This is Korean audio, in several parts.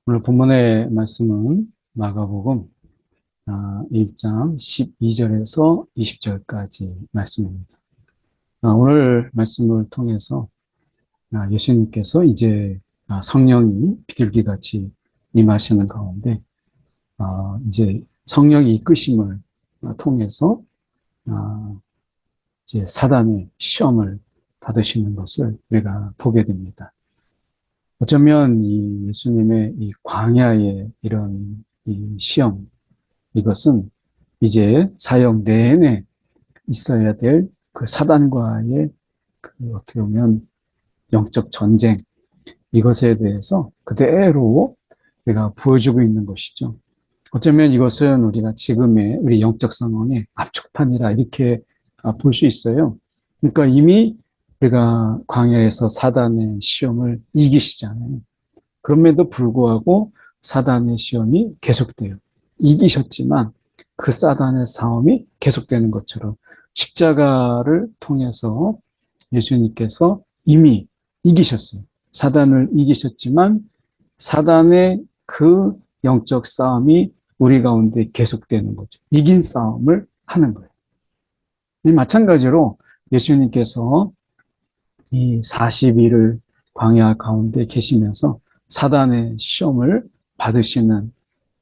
오늘 본문의 말씀은 마가복음 1장 12절에서 20절까지 말씀입니다. 오늘 말씀을 통해서 예수님께서 이제 성령이 비둘기같이 임하시는 가운데 이제 성령의 이끄심을 통해서 이제 사단의 시험을 받으시는 것을 우리가 보게 됩니다. 어쩌면 이 예수님의 이 광야의 이런 이 시험, 이것은 이제 사역 내내 있어야 될 그 사단과의 그 어떻게 보면 영적 전쟁, 이것에 대해서 그대로 우리가 보여주고 있는 것이죠. 어쩌면 이것은 우리가 지금의 우리 영적 상황의 압축판이라 이렇게 볼 수 있어요. 그러니까 이미 우리가 광야에서 사단의 시험을 이기시잖아요. 그럼에도 불구하고 사단의 시험이 계속돼요. 이기셨지만 그 사단의 싸움이 계속되는 것처럼 십자가를 통해서 예수님께서 이미 이기셨어요. 사단을 이기셨지만 사단의 그 영적 싸움이 우리 가운데 계속되는 거죠. 이긴 싸움을 하는 거예요. 마찬가지로 예수님께서 이 40일을 광야 가운데 계시면서 사단의 시험을 받으시는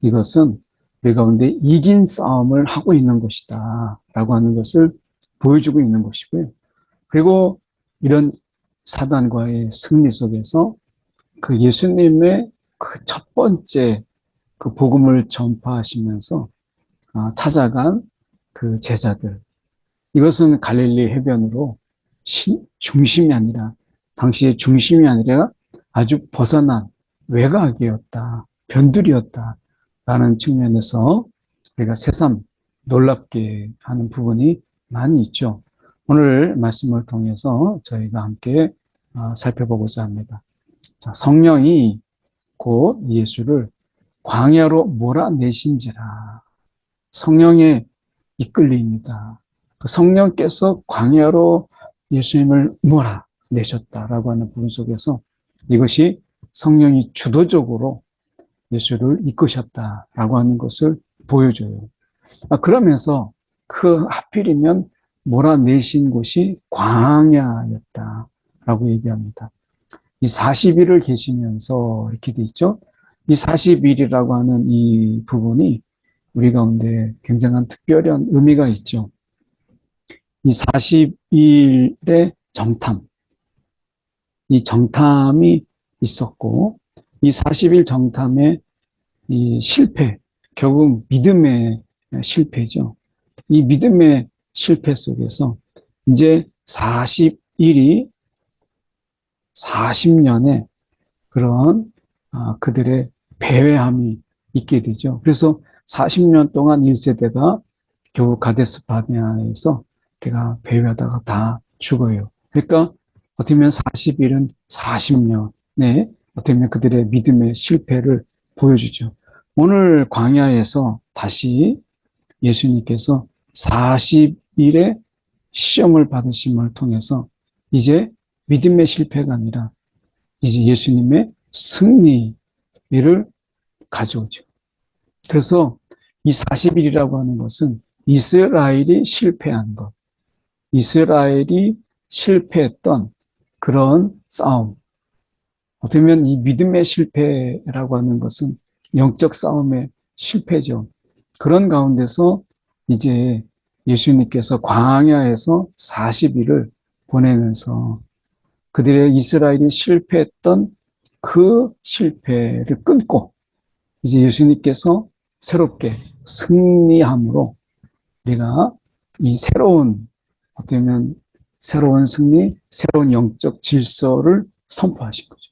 이것은 우리 가운데 이긴 싸움을 하고 있는 것이다 라고 하는 것을 보여주고 있는 것이고요. 그리고 이런 사단과의 승리 속에서 그 예수님의 그 첫 번째 그 복음을 전파하시면서 찾아간 그 제자들, 이것은 갈릴리 해변으로 중심이 아니라, 당시의 중심이 아니라 아주 벗어난 외곽이었다, 변두리였다 라는 측면에서 우리가 새삼 놀랍게 하는 부분이 많이 있죠. 오늘 말씀을 통해서 저희가 함께 살펴보고자 합니다. 자, 성령이 곧 예수를 광야로 몰아내신지라. 성령의 이끌림이다. 성령께서 광야로 예수님을 몰아내셨다라고 하는 부분 속에서 이것이 성령이 주도적으로 예수를 이끄셨다라고 하는 것을 보여줘요. 그러면서 그 하필이면 몰아내신 곳이 광야였다라고 얘기합니다. 이 40일을 계시면서 이렇게 돼 있죠. 이 40일이라고 하는 이 부분이 우리 가운데 굉장한 특별한 의미가 있죠. 이 40일의 정탐, 이 정탐이 있었고, 이 40일 정탐의 이 실패, 결국 믿음의 실패죠. 이 믿음의 실패 속에서 이제 40일이 40년의 그런 그들의 배회함이 있게 되죠. 그래서 40년 동안 1세대가 결국 가데스 바네아에서 우리가 배회하다가 다 죽어요. 그러니까 어떻게 보면 40일은 40년의 어떻게 보면 그들의 믿음의 실패를 보여주죠. 오늘 광야에서 다시 예수님께서 40일의 시험을 받으심을 통해서 이제 믿음의 실패가 아니라 이제 예수님의 승리를 가져오죠. 그래서 이 40일이라고 하는 것은 이스라엘이 실패한 것, 이스라엘이 실패했던 그런 싸움. 어떻게 보면 이 믿음의 실패라고 하는 것은 영적 싸움의 실패죠. 그런 가운데서 이제 예수님께서 광야에서 40일을 보내면서 그들의 이스라엘이 실패했던 그 실패를 끊고 이제 예수님께서 새롭게 승리함으로 우리가 이 새로운 어떻게 보면 새로운 승리, 새로운 영적 질서를 선포하신 거죠.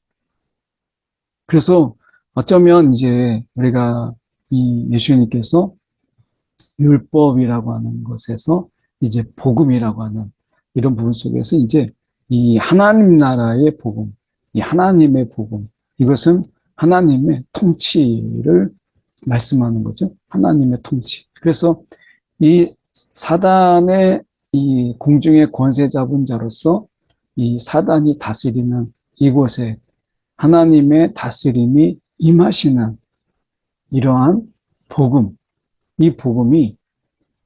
그래서 어쩌면 이제 우리가 이 예수님께서 율법이라고 하는 것에서 이제 복음이라고 하는 이런 부분 속에서 이제 이 하나님 나라의 복음, 이 하나님의 복음, 이것은 하나님의 통치를 말씀하는 거죠. 하나님의 통치. 그래서 이 사단의 이 공중의 권세 잡은 자로서 이 사단이 다스리는 이곳에 하나님의 다스림이 임하시는 이러한 복음, 이 복음이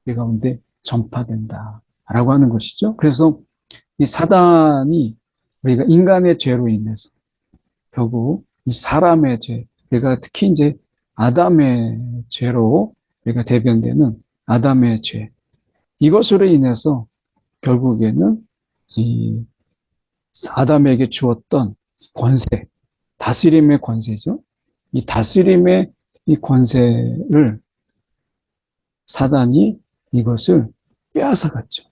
우리 가운데 전파된다라고 하는 것이죠. 그래서 이 사단이 우리가 인간의 죄로 인해서 결국 이 사람의 죄, 우리가 특히 이제 아담의 죄로 우리가 대변되는 아담의 죄, 이것으로 인해서 결국에는 이 아담에게 주었던 권세, 다스림의 권세죠. 이 다스림의 이 권세를 사단이 이것을 빼앗아갔죠.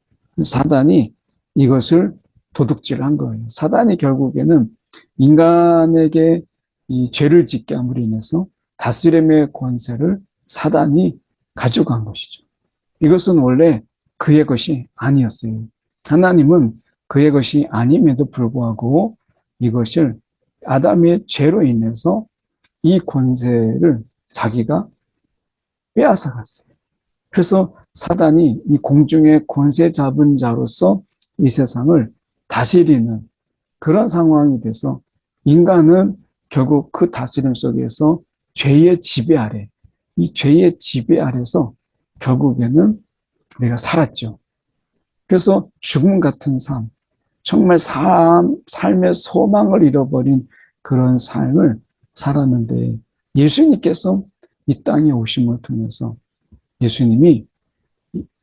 사단이 이것을 도둑질한 거예요. 사단이 결국에는 인간에게 이 죄를 짓게 함으로 인해서 다스림의 권세를 사단이 가져간 것이죠. 이것은 원래 그의 것이 아니었어요. 하나님은 그의 것이 아님에도 불구하고 이것을 아담의 죄로 인해서 이 권세를 자기가 빼앗아갔어요. 그래서 사단이 이 공중의 권세 잡은 자로서 이 세상을 다스리는 그런 상황이 돼서 인간은 결국 그 다스림 속에서 죄의 지배 아래, 이 죄의 지배 아래서 결국에는 우리가 살았죠. 그래서 죽음 같은 삶, 정말 삶의 소망을 잃어버린 그런 삶을 살았는데 예수님께서 이 땅에 오심을 통해서 예수님이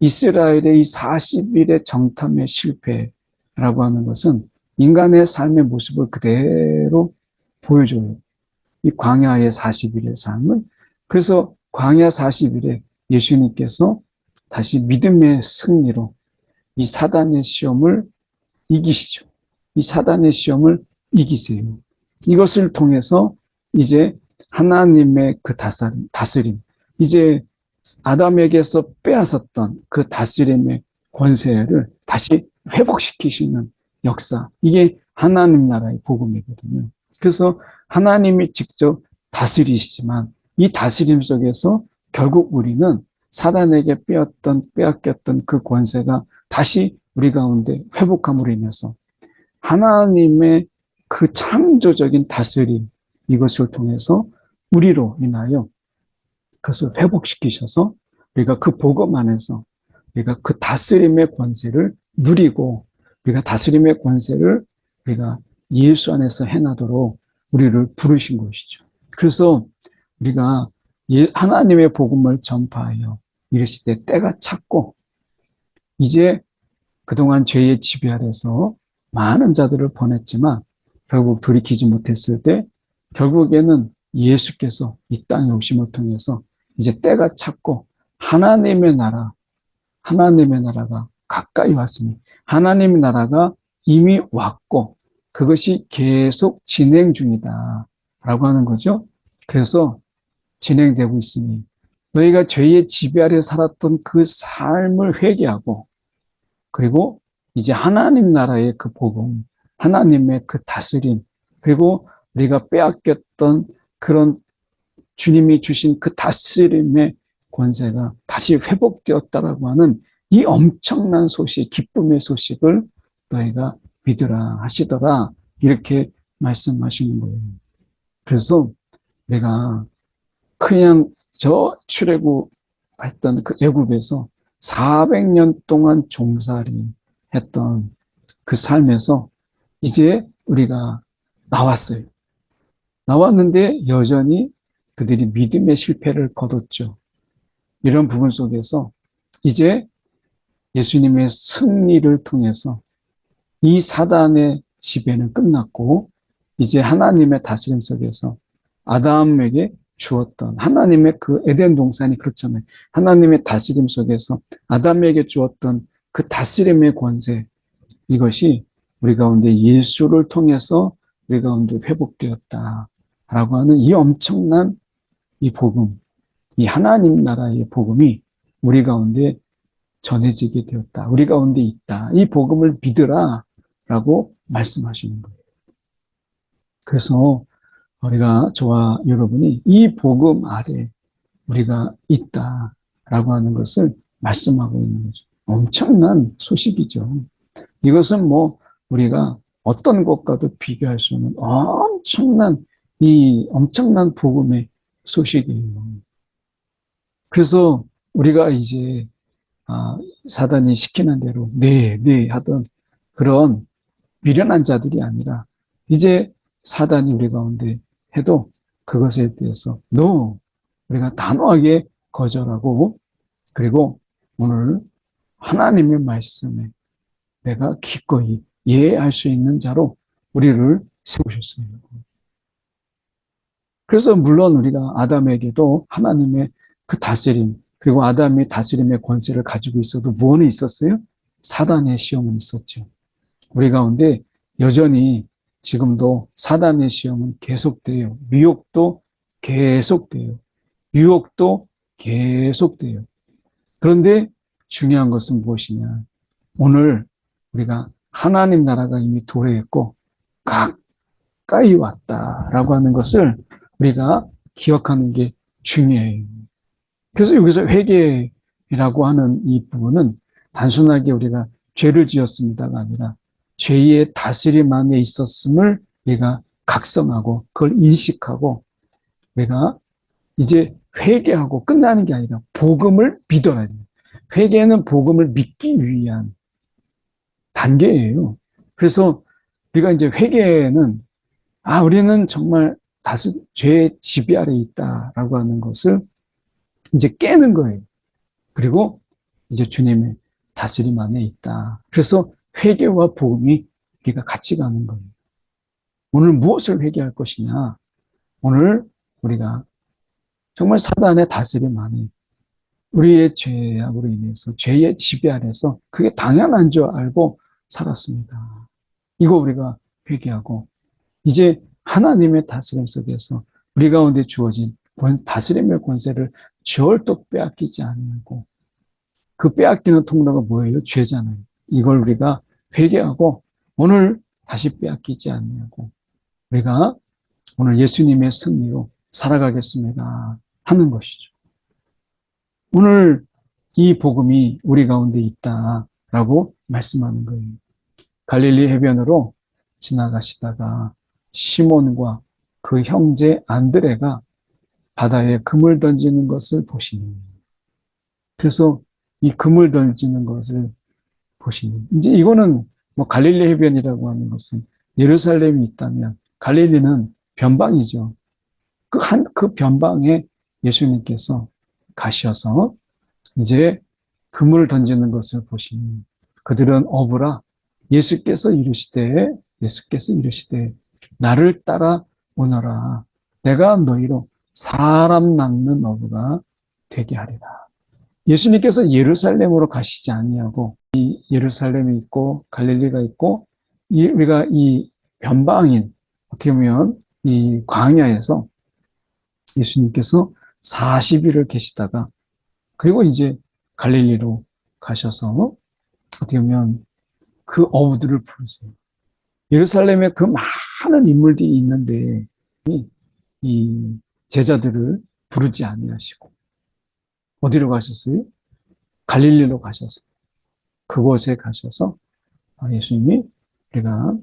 이스라엘의 이 40일의 정탐의 실패라고 하는 것은 인간의 삶의 모습을 그대로 보여줘요. 이 광야의 40일의 삶을. 그래서 광야 40일에 예수님께서 다시 믿음의 승리로 이 사단의 시험을 이기시죠. 이 사단의 시험을 이기세요. 이것을 통해서 이제 하나님의 그 다스림, 이제 아담에게서 빼앗았던 그 다스림의 권세를 다시 회복시키시는 역사. 이게 하나님 나라의 복음이거든요. 그래서 하나님이 직접 다스리시지만 이 다스림 속에서 결국 우리는 사단에게 빼앗겼던 그 권세가 다시 우리 가운데 회복함으로 인해서 하나님의 그 창조적인 다스림, 이것을 통해서 우리로 인하여 그것을 회복시키셔서 우리가 그 복음 안에서 우리가 그 다스림의 권세를 누리고 우리가 다스림의 권세를 우리가 예수 안에서 행하도록 우리를 부르신 것이죠. 그래서 우리가 하나님의 복음을 전파하여 이르실 때 때가 찼고 이제 그동안 죄의 지배 아래서 많은 자들을 보냈지만 결국 돌이키지 못했을 때 결국에는 예수께서 이 땅에 오심을 통해서 이제 때가 찼고 하나님의 나라가 가까이 왔으니 하나님의 나라가 이미 왔고 그것이 계속 진행 중이다 라고 하는 거죠. 그래서 진행되고 있으니 너희가 죄의 지배 아래 살았던 그 삶을 회개하고 그리고 이제 하나님 나라의 그 복음, 하나님의 그 다스림, 그리고 우리가 빼앗겼던 그런 주님이 주신 그 다스림의 권세가 다시 회복되었다라고 하는 이 엄청난 소식, 기쁨의 소식을 너희가 믿으라 하시더라 이렇게 말씀하시는 거예요. 그래서 내가 그냥 저 출애굽했던 그 애굽에서 400년 동안 종살이 했던 그 삶에서 이제 우리가 나왔어요. 나왔는데 여전히 그들이 믿음의 실패를 거뒀죠. 이런 부분 속에서 이제 예수님의 승리를 통해서 이 사단의 지배는 끝났고 이제 하나님의 다스림 속에서 아담에게 주었던 하나님의 그 에덴 동산이 그렇잖아요. 하나님의 다스림 속에서 아담에게 주었던 그 다스림의 권세, 이것이 우리 가운데 예수를 통해서 우리 가운데 회복되었다라고 하는 이 엄청난 이 복음, 이 하나님 나라의 복음이 우리 가운데 전해지게 되었다. 우리 가운데 있다. 이 복음을 믿으라라고 말씀하시는 거예요. 그래서 우리가 저와 여러분이 이 복음 아래 우리가 있다라고 하는 것을 말씀하고 있는 거죠. 엄청난 소식이죠. 이것은 뭐 우리가 어떤 것과도 비교할 수 없는 엄청난 이 엄청난 복음의 소식이에요. 그래서 우리가 이제 사단이 시키는 대로 네, 네 하던 그런 미련한 자들이 아니라 이제 사단이 우리 가운데 해도 그것에 대해서 no, 우리가 단호하게 거절하고 그리고 오늘 하나님의 말씀에 내가 기꺼이 예할 수 있는 자로 우리를 세우셨어요. 그래서 물론 우리가 아담에게도 하나님의 그 다스림 그리고 아담이 다스림의 권세를 가지고 있어도 무엇이 있었어요? 사단의 시험은 있었죠. 우리 가운데 여전히 지금도 사단의 시험은 계속돼요. 미혹도 계속돼요. 유혹도 계속돼요. 그런데 중요한 것은 무엇이냐? 오늘 우리가 하나님 나라가 이미 도래했고 가까이 왔다라고 하는 것을 우리가 기억하는 게 중요해요. 그래서 여기서 회개라고 하는 이 부분은 단순하게 우리가 죄를 지었습니다가 아니라 죄의 다스림 안에 있었음을 우리가 각성하고 그걸 인식하고 우리가 이제 회개하고 끝나는 게 아니라 복음을 믿어야 돼요. 회개는 복음을 믿기 위한 단계예요. 그래서 우리가 이제 회개는 우리는 정말 죄의 지배 아래 있다라고 하는 것을 이제 깨는 거예요. 그리고 이제 주님의 다스림 안에 있다. 그래서 회개와 복음이 우리가 같이 가는 거예요. 오늘 무엇을 회개할 것이냐? 오늘 우리가 정말 사단의 다스림 안에 우리의 죄악으로 인해서 죄의 지배 아래서 그게 당연한 줄 알고 살았습니다. 이거 우리가 회개하고 이제 하나님의 다스림 속에서 우리 가운데 주어진 다스림의 권세를 절도 빼앗기지 않고 그 빼앗기는 통로가 뭐예요? 죄잖아요. 이걸 우리가 회개하고 오늘 다시 빼앗기지 않냐고 우리가 오늘 예수님의 승리로 살아가겠습니다 하는 것이죠. 오늘 이 복음이 우리 가운데 있다라고 말씀하는 거예요. 갈릴리 해변으로 지나가시다가 시몬과 그 형제 안드레가 바다에 금을 던지는 것을 보시니 그래서 이 금을 던지는 것을 보시니 이제 이거는 뭐 갈릴리 해변이라고 하는 것은 예루살렘이 있다면 갈릴리는 변방이죠. 그 변방에 예수님께서 가셔서 이제 금을 던지는 것을 보시니 그들은 어부라 예수께서 이르시되 나를 따라 오너라 내가 너희로 사람 낚는 어부가 되게 하리라. 예수님께서 예루살렘으로 가시지 아니하고 이 예루살렘이 있고 갈릴리가 있고 우리가 이 변방인 어떻게 보면 이 광야에서 예수님께서 40일을 계시다가 그리고 이제 갈릴리로 가셔서 어떻게 보면 그 어부들을 부르세요. 예루살렘에 그 많은 인물들이 있는데 이 제자들을 부르지 아니하시고 어디로 가셨어요? 갈릴리로 가셔서 그곳에 가셔서 예수님이 우리가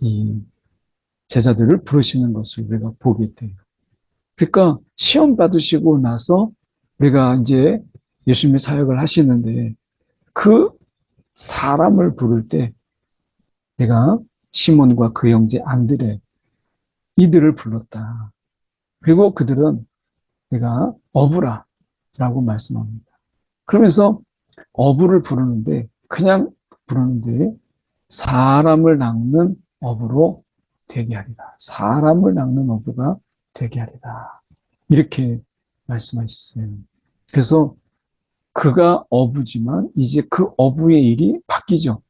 이 제자들을 부르시는 것을 우리가 보게 돼요. 그러니까 시험 받으시고 나서 우리가 이제 예수님의 사역을 하시는데 그 사람을 부를 때 내가 시몬과 그 형제 안드레 이들을 불렀다. 그리고 그들은 내가 어부라라고 말씀합니다. 그러면서 어부를 부르는데 그냥 부르는데 사람을 낚는 어부로 되게 하리라. 사람을 낚는 어부가 되게 하리라. 이렇게 말씀하셨어요. 그래서 그가 어부지만 이제 그 어부의 일이 바뀌죠.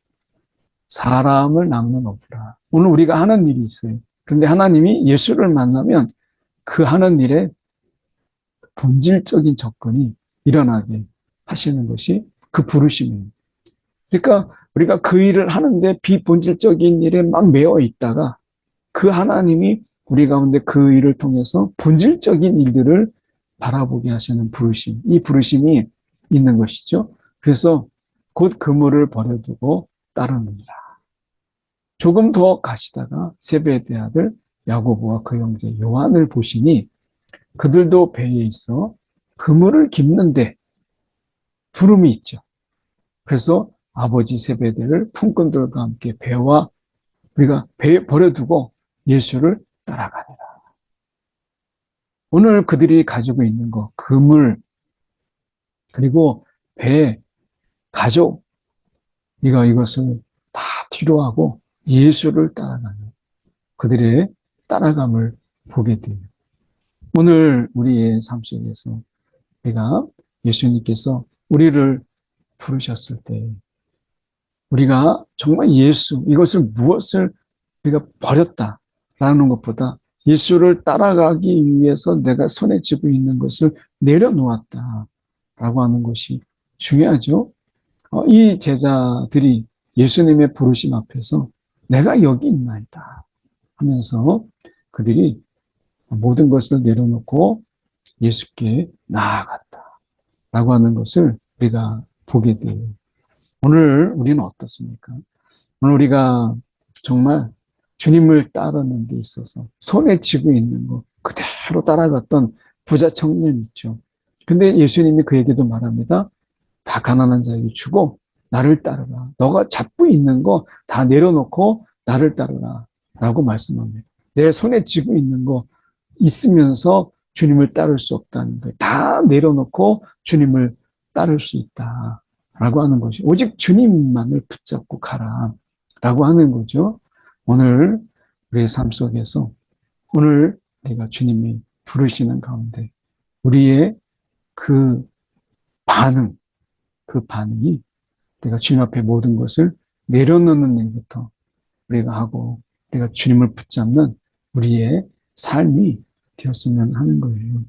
사람을 낚는 어부라. 오늘 우리가 하는 일이 있어요. 그런데 하나님이 예수를 만나면 그 하는 일에 본질적인 접근이 일어나게 하시는 것이 그 부르심이에요. 그러니까 우리가 그 일을 하는데 비본질적인 일에 막 매여 있다가 그 하나님이 우리 가운데 그 일을 통해서 본질적인 일들을 바라보게 하시는 부르심, 이 부르심이 있는 것이죠. 그래서 곧 그물을 버려두고 따르느니라. 조금 더 가시다가 세베대 아들 야고보와 그 형제 요한을 보시니 그들도 배에 있어 그물을 깁는데 부름이 있죠. 그래서 아버지 세베대를 품꾼들과 함께 배와 우리가 배에 버려두고 예수를 따라가니라. 오늘 그들이 가지고 있는 것, 그물, 그리고 배, 가족, 이것을 다 뒤로하고 예수를 따라가는 그들의 따라감을 보게 돼요. 오늘 우리의 삶 속에서 우리가 예수님께서 우리를 부르셨을 때 우리가 정말 예수, 이것을 무엇을 우리가 버렸다라는 것보다 예수를 따라가기 위해서 내가 손에 쥐고 있는 것을 내려놓았다라고 하는 것이 중요하죠. 이 제자들이 예수님의 부르심 앞에서 내가 여기 있나이다 하면서 그들이 모든 것을 내려놓고 예수께 나아갔다라고 하는 것을 우리가 보게 돼요. 오늘 우리는 어떻습니까? 오늘 우리가 정말 주님을 따르는 데 있어서 손에 쥐고 있는 거 그대로 따라갔던 부자 청년 있죠. 근데 예수님이 그에게도 말합니다. 다 가난한 자에게 주고 나를 따르라. 너가 잡고 있는 거 다 내려놓고 나를 따르라 라고 말씀합니다. 내 손에 쥐고 있는 거 있으면서 주님을 따를 수 없다는 거예요. 다 내려놓고 주님을 따를 수 있다 라고 하는 것이 오직 주님만을 붙잡고 가라 라고 하는 거죠. 오늘 우리의 삶 속에서 오늘 우리가 주님이 부르시는 가운데 우리의 그 반응이 우리가 주님 앞에 모든 것을 내려놓는 일부터 우리가 하고 우리가 주님을 붙잡는 우리의 삶이 되었으면 하는 거예요.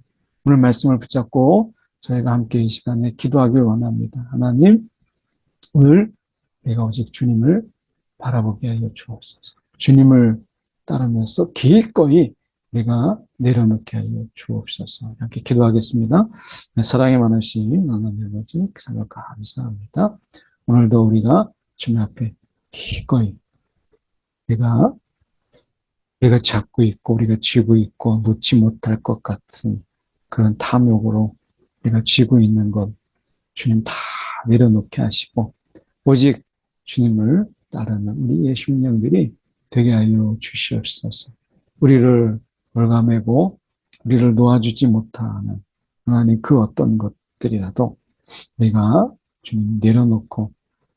오늘 말씀을 붙잡고 저희가 함께 이 시간에 기도하길 원합니다. 하나님, 오늘 우리가 오직 주님을 바라보게 하여 주옵소서. 주님을 따르면서 기꺼이 우리가 내려놓게 하여 주옵소서. 이렇게 기도하겠습니다. 사랑이 많으신 하나님 아버지, 정말 감사합니다. 오늘도 우리가 주님 앞에 기꺼이 우리가 잡고 있고 우리가 쥐고 있고 놓지 못할 것 같은 그런 탐욕으로 우리가 쥐고 있는 것 주님 다 내려놓게 하시고 오직 주님을 따르는 우리의 심령들이 되게 하여 주시옵소서. 우리를 올가매고 우리를 놓아주지 못하는 하나님 그 어떤 것들이라도 우리가 주님 내려놓고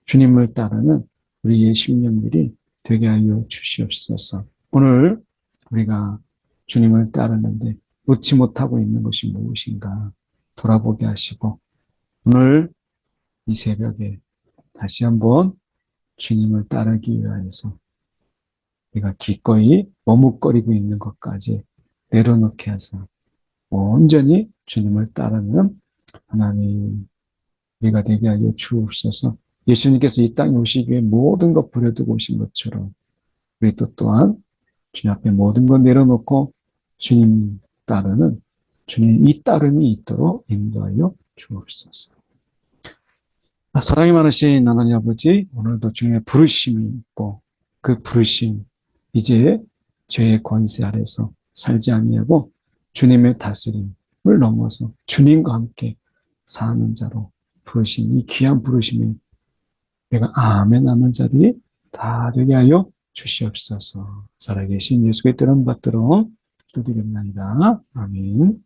주님을 따르는 우리의 심령들이 되게 하여 주시옵소서. 오늘 우리가 주님을 따르는데 놓지 못하고 있는 것이 무엇인가 돌아보게 하시고 오늘 이 새벽에 다시 한번 주님을 따르기 위해서 우리가 기꺼이 머뭇거리고 있는 것까지 내려놓게 하사 온전히 주님을 따르는 하나님 우리가 되게 하여 주옵소서. 예수님께서 이 땅에 오시기 위해 모든 것 버려두고 오신 것처럼 우리도 또한 주님 앞에 모든 것 내려놓고 주님 따르는 주님 이 따름이 있도록 인도하여 주옵소서. 사랑이 많으신 하나님 아버지, 오늘도 주님의 부르심이 있고 그 부르심 이제 죄의 권세 아래서 살지 아니하고 주님의 다스림을 넘어서 주님과 함께 사는 자로 부르신 이 귀한 부르심에 내가 아멘 하는 자들이 다 되게 하여 주시옵소서. 살아계신 예수의 뜻은 받들어 두드립니다. 아멘.